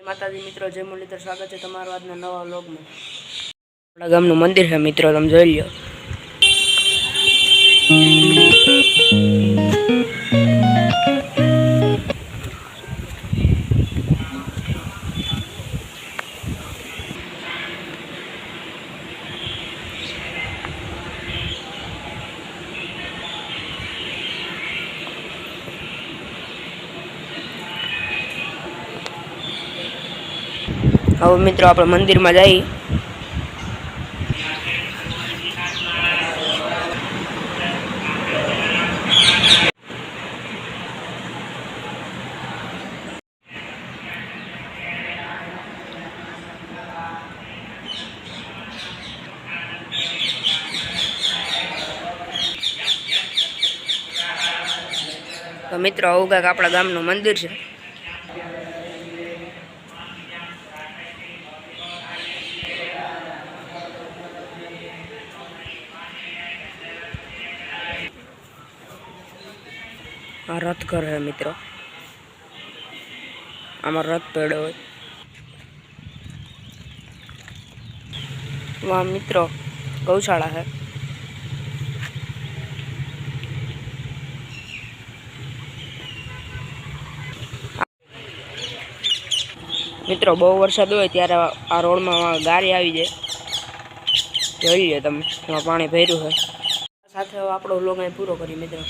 માતાજી મિત્રો, જય મુરલીધર, સ્વાગત છે તમારું આજના નવા વ્લોગમાં। આપણા ગામનું મંદિર છે મિત્રો, તમે જોઈ લો। હવે મિત્રો આપણે મંદિરમાં જઈએ। તો મિત્રો આવું કાંઈક આપણા ગામનું મંદિર છે। આ રથ ઘર है મિત્રો, આમાં રથ પેડો હોય। वहाँ મિત્રો गौशाला है। મિત્રો બહુ વરસાદ હોય ત્યારે આ રોડમાં ગાડી આવી જાય, જોઈ લો તમે, એમાં પાણી ભર્યું છે। સાથે આપણો વ્લોગ અહીં પૂરો કરીએ મિત્રો।